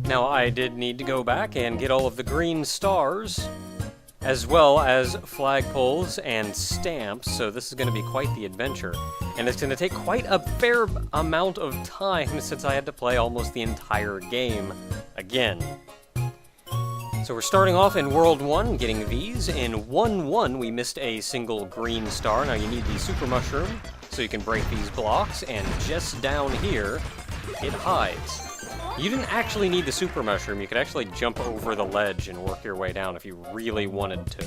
Now, I did need to go back and get all of the green stars, as well as flagpoles and stamps, so this is going to be quite the adventure. And it's going to take quite a fair amount of time since I had to play almost the entire game again. So we're starting off in World 1, getting these. In 1-1, we missed a single green star. Now you need the Super Mushroom, so you can break these blocks, and just down here, it hides. You didn't actually need the Super Mushroom, you could actually jump over the ledge and work your way down if you really wanted to.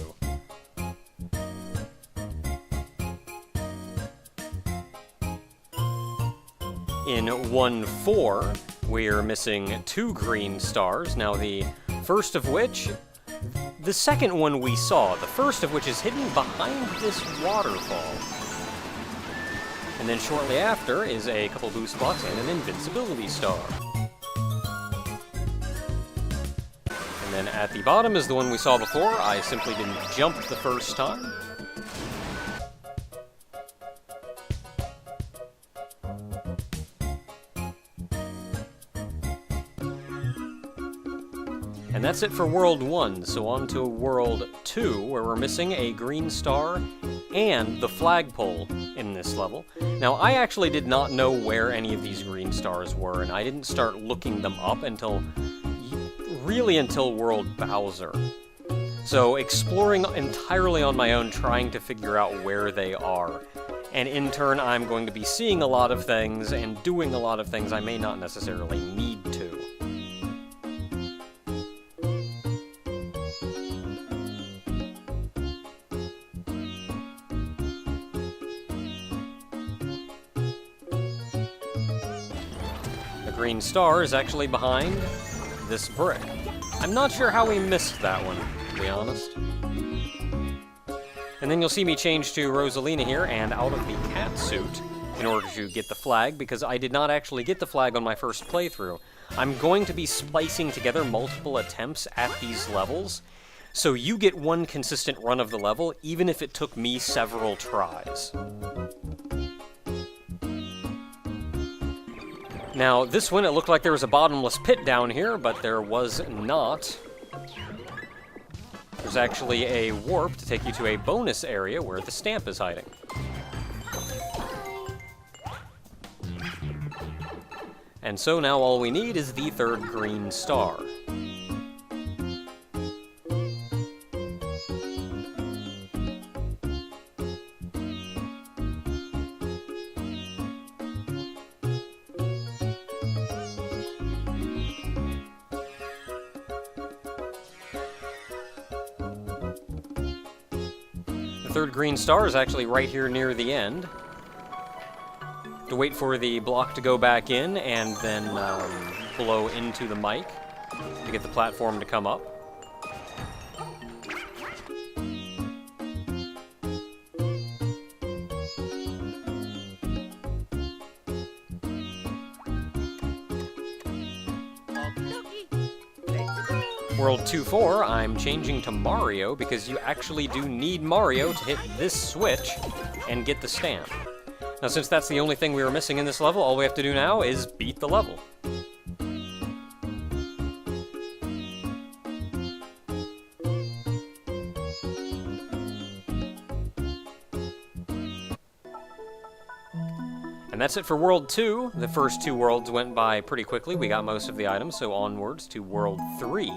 In 1-4, we're missing 2 green stars. Now the first of which, the second one we saw, the first of which is hidden behind this waterfall. And then shortly after is a couple boost blocks and an invincibility star. And then at the bottom is the one we saw before. I simply didn't jump the first time. And that's it for World 1, so on to World 2, where we're missing a green star and the flagpole in this level. Now, I actually did not know where any of these green stars were, and I didn't start looking them up until World Bowser. So, exploring entirely on my own, trying to figure out where they are. And in turn, I'm going to be seeing a lot of things and doing a lot of things I may not necessarily need to. The green star is actually behind this brick. I'm not sure how we missed that one, to be honest. And then you'll see me change to Rosalina here and out of the cat suit in order to get the flag, because I did not actually get the flag on my first playthrough. I'm going to be splicing together multiple attempts at these levels, so you get one consistent run of the level, even if it took me several tries. Now, this one, it looked like there was a bottomless pit down here, but there was not. There's actually a warp to take you to a bonus area where the stamp is hiding. And so now all we need is the third green star. The third green star is actually right here near the end. To wait for the block to go back in and then blow into the mic to get the platform to come up. World 2-4, I'm changing to Mario because you actually do need Mario to hit this switch and get the stamp. Now, since that's the only thing we were missing in this level, all we have to do now is beat the level. And that's it for World 2. The first 2 worlds went by pretty quickly. We got most of the items, so onwards to World 3,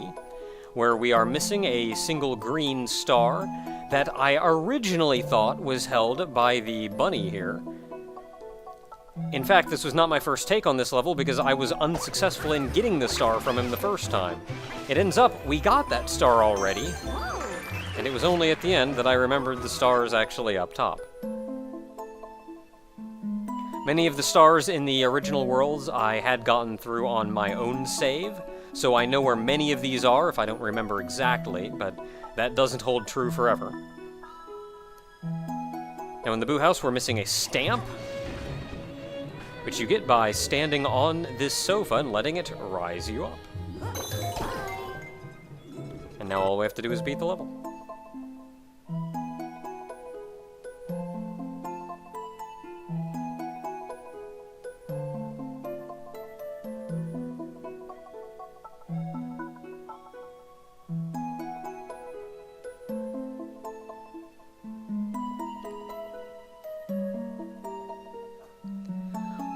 where we are missing a single green star that I originally thought was held by the bunny here. In fact, this was not my first take on this level because I was unsuccessful in getting the star from him the first time. It ends up, we got that star already, and it was only at the end that I remembered the star is actually up top. Many of the stars in the original worlds I had gotten through on my own save, so I know where many of these are if I don't remember exactly, but that doesn't hold true forever. Now in the Boo House, we're missing a stamp, which you get by standing on this sofa and letting it rise you up. And now all we have to do is beat the level.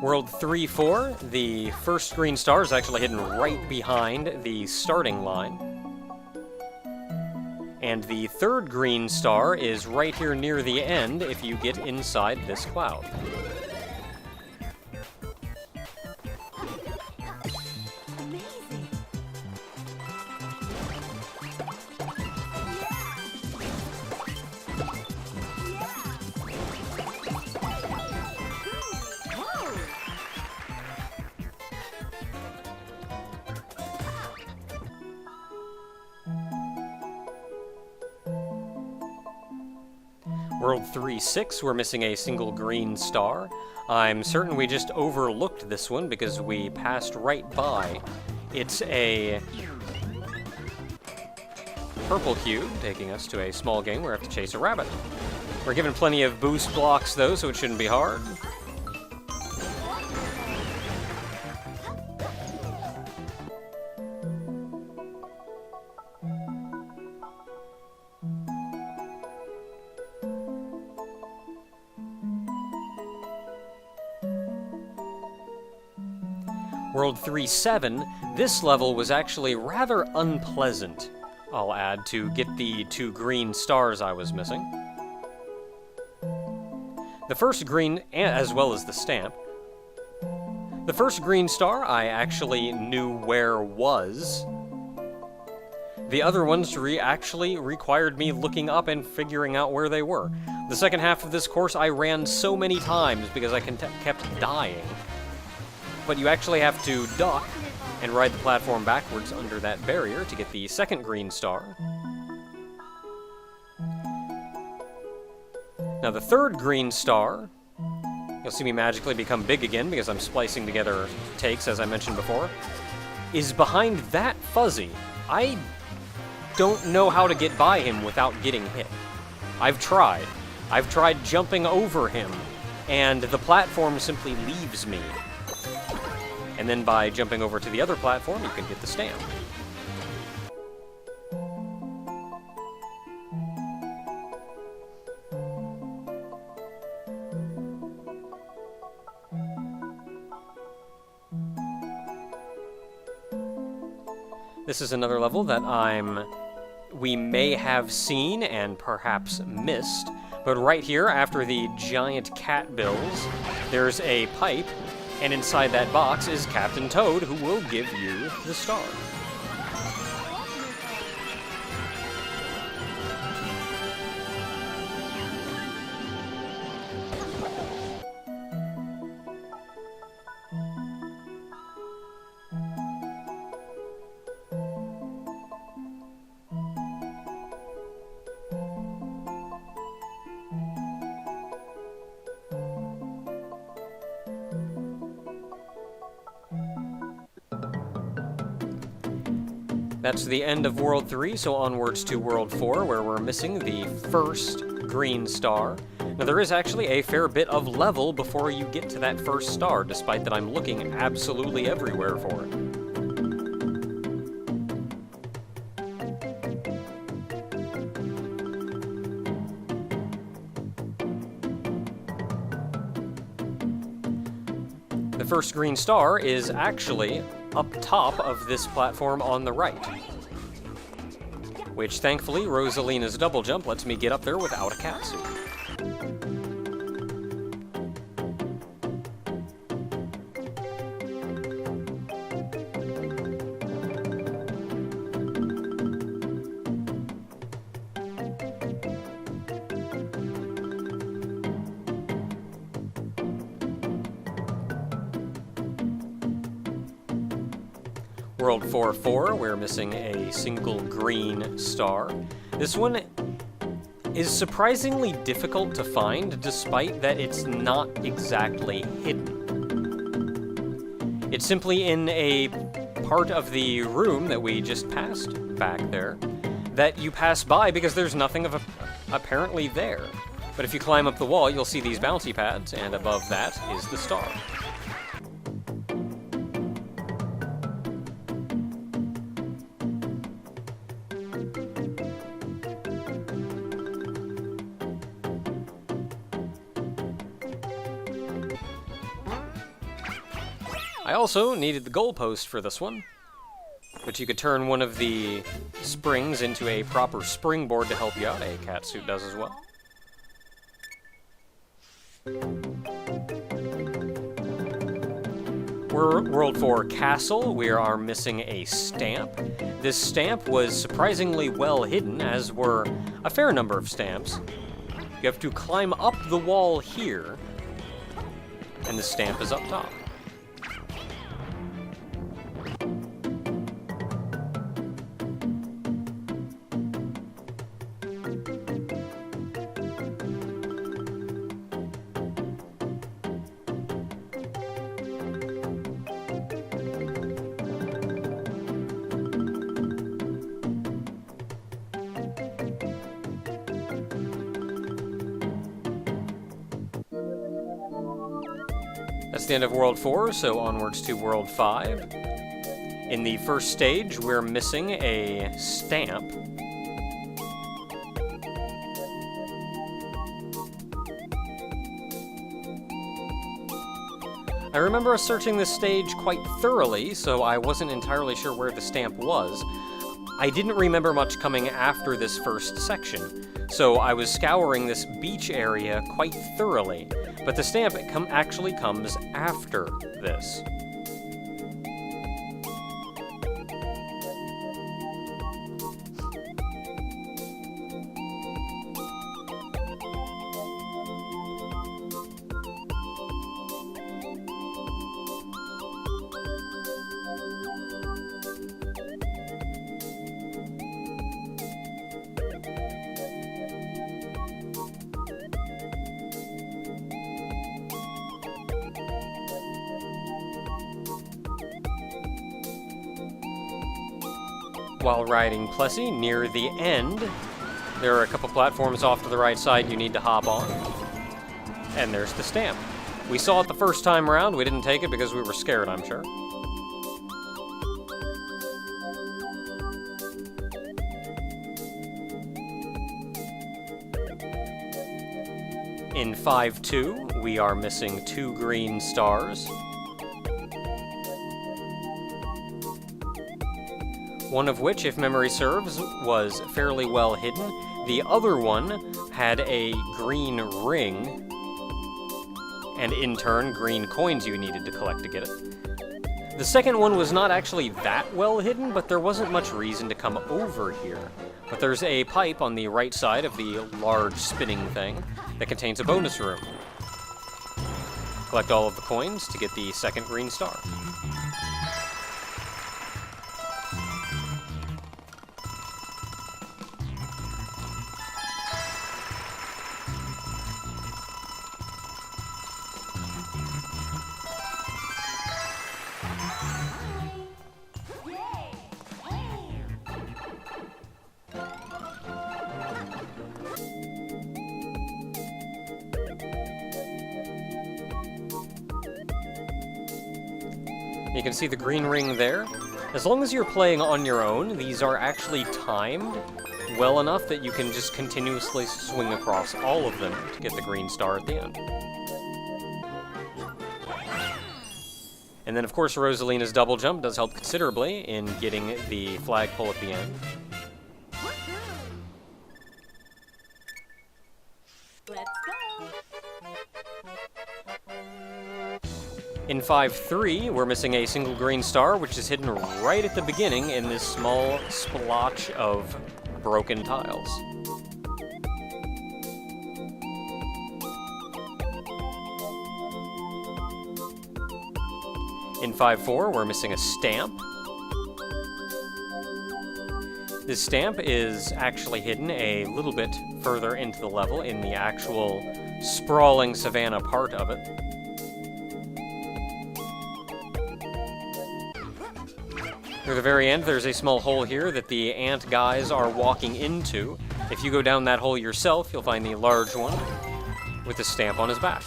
World 3-4, the first green star is actually hidden right behind the starting line. And the third green star is right here near the end if you get inside this cloud. World 3-6, we're missing a single green star. I'm certain we just overlooked this one because we passed right by. It's a purple cube, taking us to a small game where we have to chase a rabbit. We're given plenty of boost blocks though, so it shouldn't be hard. World 3-7, this level was actually rather unpleasant, I'll add, to get the 2 green stars I was missing. The first green, as well as the stamp. The first green star I actually knew where was. The other ones actually required me looking up and figuring out where they were. The second half of this course I ran so many times because I kept dying. But you actually have to duck and ride the platform backwards under that barrier to get the second green star. Now the third green star, you'll see me magically become big again because I'm splicing together takes, as I mentioned before, is behind that fuzzy. I don't know how to get by him without getting hit. I've tried. I've tried jumping over him, and the platform simply leaves me. And then by jumping over to the other platform, you can get the stamp. This is another level that we may have seen and perhaps missed, but right here, after the giant cat bills, there's a pipe. And inside that box is Captain Toad, who will give you the star. That's the end of World 3, so onwards to World 4, where we're missing the first green star. Now, there is actually a fair bit of level before you get to that first star, despite that I'm looking absolutely everywhere for it. The first green star is actually up top of this platform on the right, which thankfully Rosalina's double jump lets me get up there without a catsuit. World 4-4, we're missing a single green star. This one is surprisingly difficult to find, despite that it's not exactly hidden. It's simply in a part of the room that we just passed back there that you pass by because there's nothing apparently there. But if you climb up the wall, you'll see these bouncy pads, and above that is the star. I also needed the goalpost for this one, but you could turn one of the springs into a proper springboard to help you out. A catsuit does as well. World 4 Castle, we are missing a stamp. This stamp was surprisingly well hidden, as were a fair number of stamps. You have to climb up the wall here, and the stamp is up top. That's the end of World 4, so onwards to World 5. In the first stage, we're missing a stamp. I remember searching this stage quite thoroughly, so I wasn't entirely sure where the stamp was. I didn't remember much coming after this first section, so I was scouring this beach area quite thoroughly. But the stamp actually comes after this. While riding Plessy, near the end, there are a couple platforms off to the right side you need to hop on. And there's the stamp. We saw it the first time around, we didn't take it because we were scared, I'm sure. In 5-2, we are missing 2 green stars. One of which, if memory serves, was fairly well hidden. The other one had a green ring, and in turn, green coins you needed to collect to get it. The second one was not actually that well hidden, but there wasn't much reason to come over here. But there's a pipe on the right side of the large spinning thing that contains a bonus room. Collect all of the coins to get the second green star. You can see the green ring there. As long as you're playing on your own, these are actually timed well enough that you can just continuously swing across all of them to get the green star at the end. And then, of course, Rosalina's double jump does help considerably in getting the flagpole at the end. Let's go! In 5-3, we're missing a single green star, which is hidden right at the beginning in this small splotch of broken tiles. In 5-4, we're missing a stamp. This stamp is actually hidden a little bit further into the level in the actual sprawling savanna part of it. Near the very end, there's a small hole here that the ant guys are walking into. If you go down that hole yourself, you'll find the large one with the stamp on his back.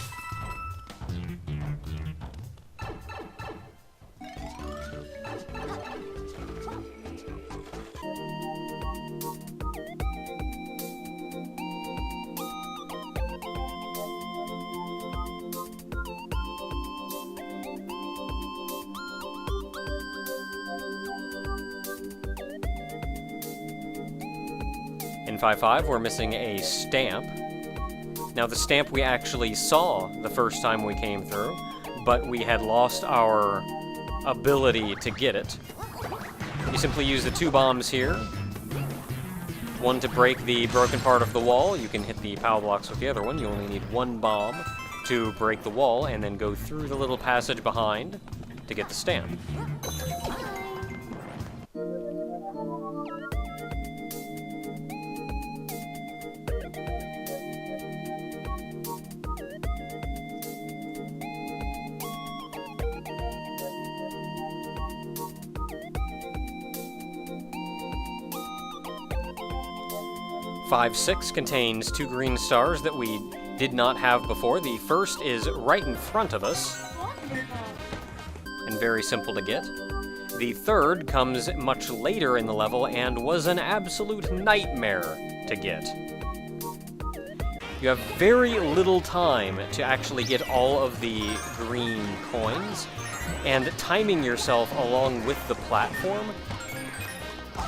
In 5-5, we're missing a stamp. Now, the stamp we actually saw the first time we came through, but we had lost our ability to get it. You simply use the 2 bombs here. One to break the broken part of the wall. You can hit the power blocks with the other one. You only need 1 bomb to break the wall, and then go through the little passage behind to get the stamp. Five, 6 contains 2 green stars that we did not have before. The first is right in front of us, and very simple to get. The third comes much later in the level and was an absolute nightmare to get. You have very little time to actually get all of the green coins, and timing yourself along with the platform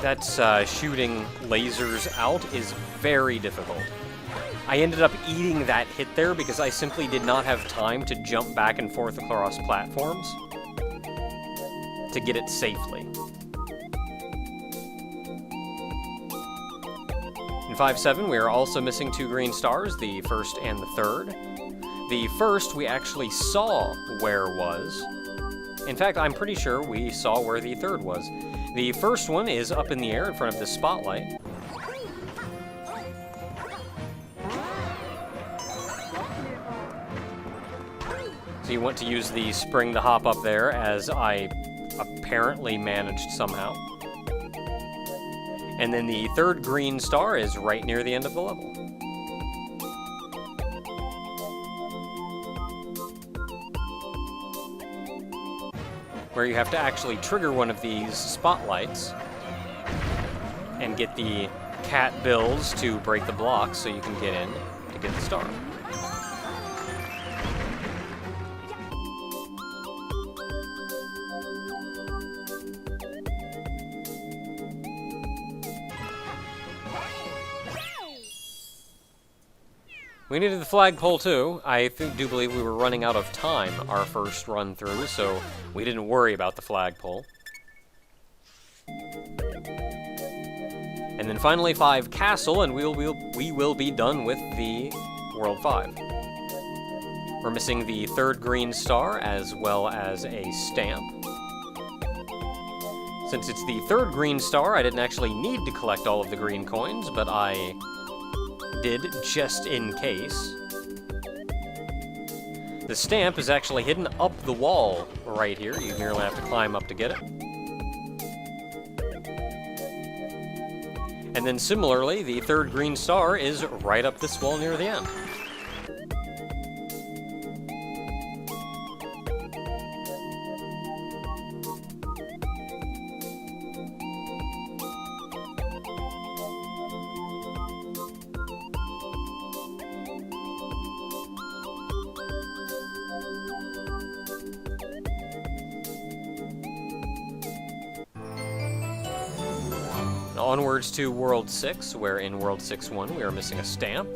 that's shooting lasers out is very difficult. I ended up eating that hit there because I simply did not have time to jump back and forth across platforms to get it safely. In 5-7, we are also missing 2 green stars, the first and the third. The first we actually saw where was. In fact, I'm pretty sure we saw where the third was. The first one is up in the air in front of the spotlight. So you want to use the spring to hop up there, as I apparently managed somehow. And then the third green star is right near the end of the level. Where you have to actually trigger one of these spotlights and get the cat bills to break the blocks so you can get in to get the star. We needed the flagpole too. I do believe we were running out of time our first run through, so we didn't worry about the flagpole. And then finally 5 castle, and we will be done with the World 5. We're missing the third green star as well as a stamp. Since it's the third green star, I didn't actually need to collect all of the green coins, but I did just in case. The stamp is actually hidden up the wall right here. You merely have to climb up to get it. And then similarly, the third green star is right up this wall near the end. Onwards to World 6, where in World 6-1 we are missing a stamp.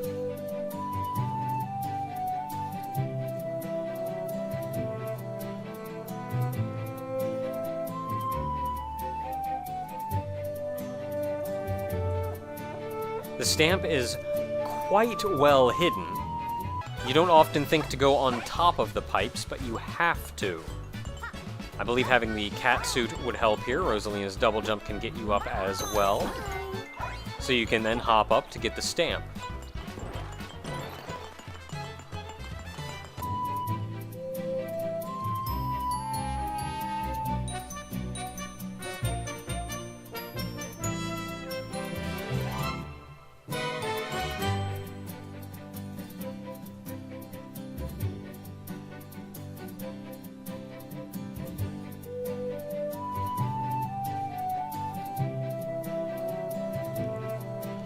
The stamp is quite well hidden. You don't often think to go on top of the pipes, but you have to. I believe having the cat suit would help here. Rosalina's double jump can get you up as well. So you can then hop up to get the stamp.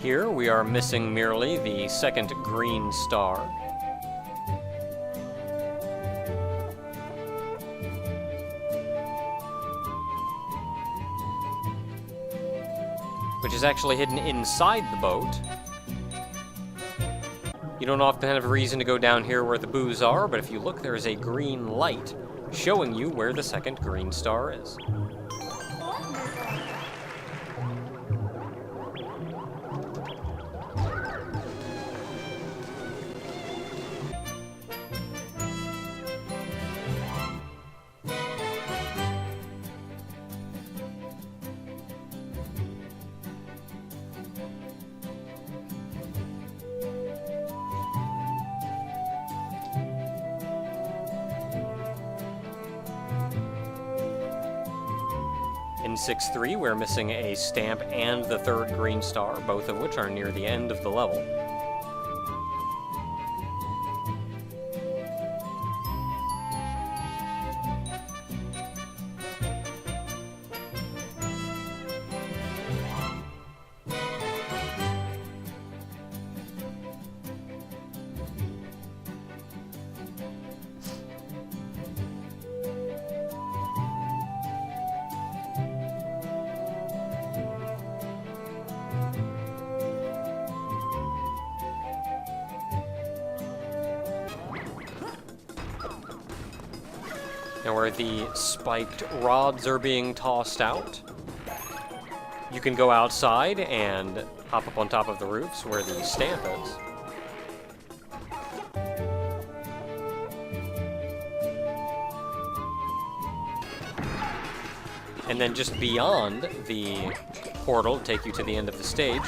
Here we are missing merely the second green star. Which is actually hidden inside the boat. don't often have a reason to go down here where the boos are, but if you look, there is a green light showing you where the second green star is. In 6-3, we're missing a stamp and the third green star, both of which are near the end of the level. Now where the spiked rods are being tossed out, you can go outside and hop up on top of the roofs where the stamp is. And then just beyond the portal to take you to the end of the stage,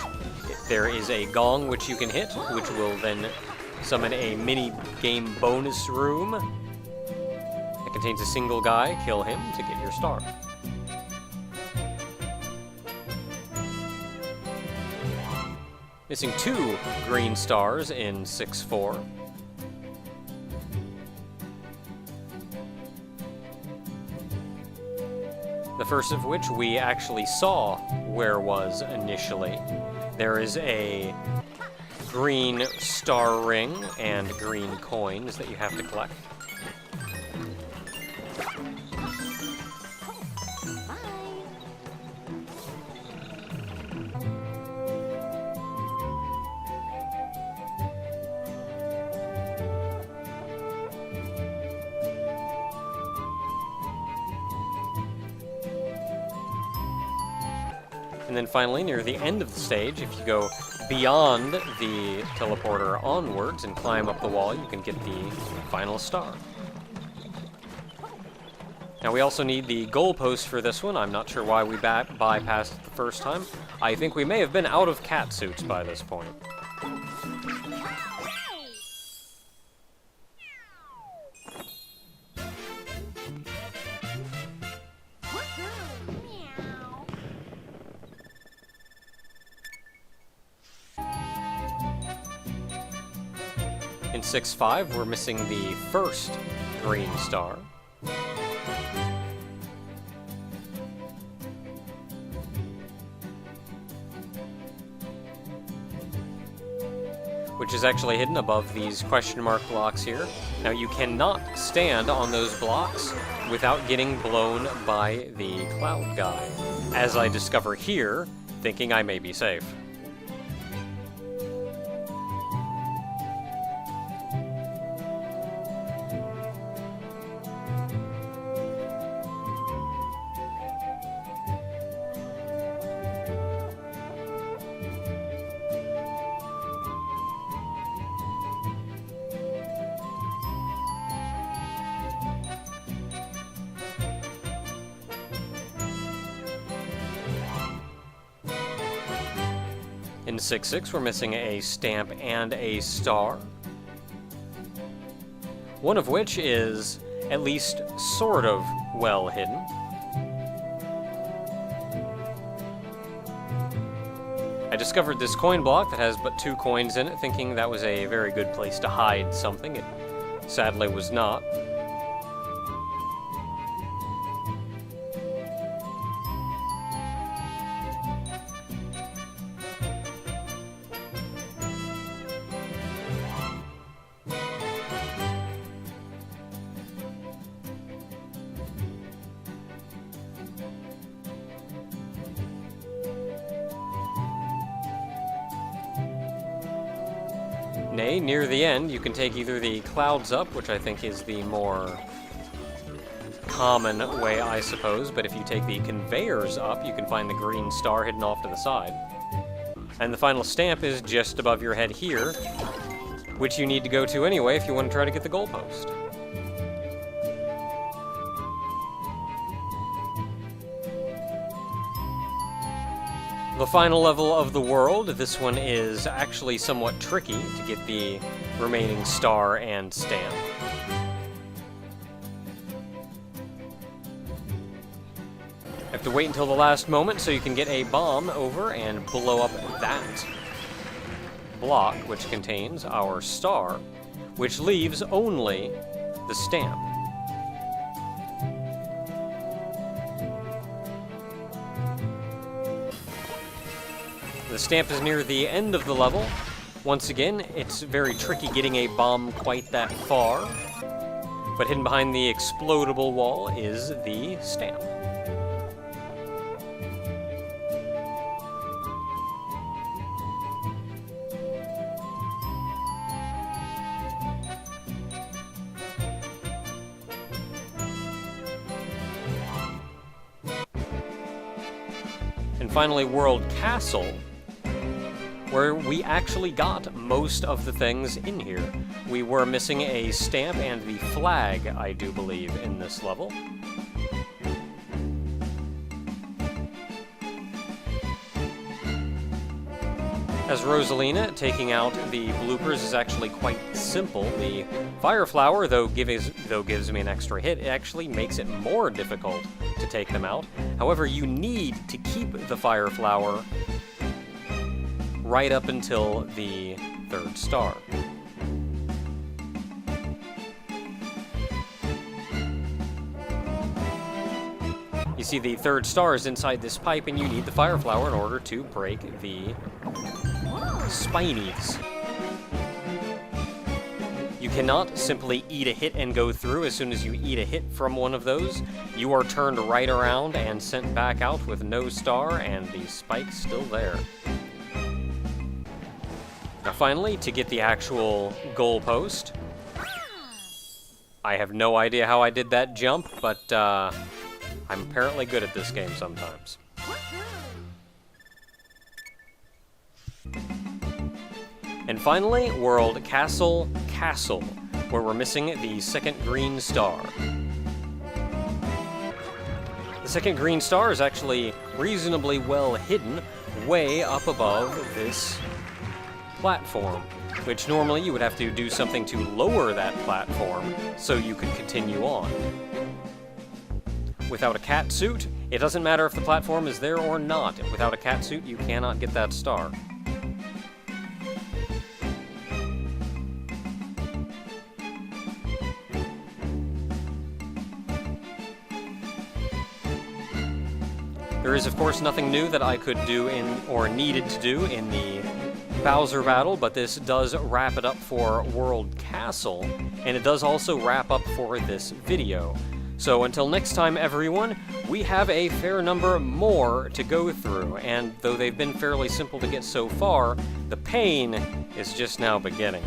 there is a gong which you can hit, which will then summon a mini-game bonus room that contains a single guy. Kill him to get your star. Missing 2 green stars in 6-4. The first of which we actually saw where was initially. There is a green star ring and green coins that you have to collect. And then finally, near the end of the stage, if you go beyond the teleporter onwards and climb up the wall, you can get the final star. Now we also need the goalpost for this one. I'm not sure why we bypassed it the first time. I think we may have been out of cat suits by this point. In 6-5, we're missing the first green star. Which is actually hidden above these question mark blocks here. Now you cannot stand on those blocks without getting blown by the cloud guy, as I discover here, thinking I may be safe. In 6-6, we're missing a stamp and a star. One of which is at least sort of well hidden. I discovered this coin block that has but 2 coins in it, thinking that was a very good place to hide something. It sadly was not. Nay, near the end, you can take either the clouds up, which I think is the more common way, I suppose, but if you take the conveyors up, you can find the green star hidden off to the side. And the final stamp is just above your head here, which you need to go to anyway if you want to try to get the goalpost. The final level of the world, this one is actually somewhat tricky to get the remaining star and stamp. You have to wait until the last moment so you can get a bomb over and blow up that block, which contains our star, which leaves only the stamp. The stamp is near the end of the level. Once again, it's very tricky getting a bomb quite that far, but hidden behind the explodable wall is the stamp. And finally, World Castle, where we actually got most of the things in here. We were missing a stamp and the flag, I do believe, in this level. As Rosalina, taking out the bloopers is actually quite simple. The Fire Flower, though gives me an extra hit, it actually makes it more difficult to take them out. However, you need to keep the Fire Flower right up until the third star. You see, the third star is inside this pipe, and you need the Fire Flower in order to break the spinies. You cannot simply eat a hit and go through. As soon as you eat a hit from one of those, you are turned right around and sent back out with no star and the spike still there. Now finally, to get the actual goalpost, I have no idea how I did that jump, but I'm apparently good at this game sometimes. And finally, World Castle, where we're missing the second green star. The second green star is actually reasonably well hidden way up above this platform, which normally you would have to do something to lower that platform so you could continue on. Without a cat suit, it doesn't matter if the platform is there or not. Without a cat suit, you cannot get that star. There is, of course, nothing new that I could do or needed to do in the Bowser battle, but this does wrap it up for World Castle, and it does also wrap up for this video. So until next time, everyone, we have a fair number more to go through, and though they've been fairly simple to get so far, the pain is just now beginning.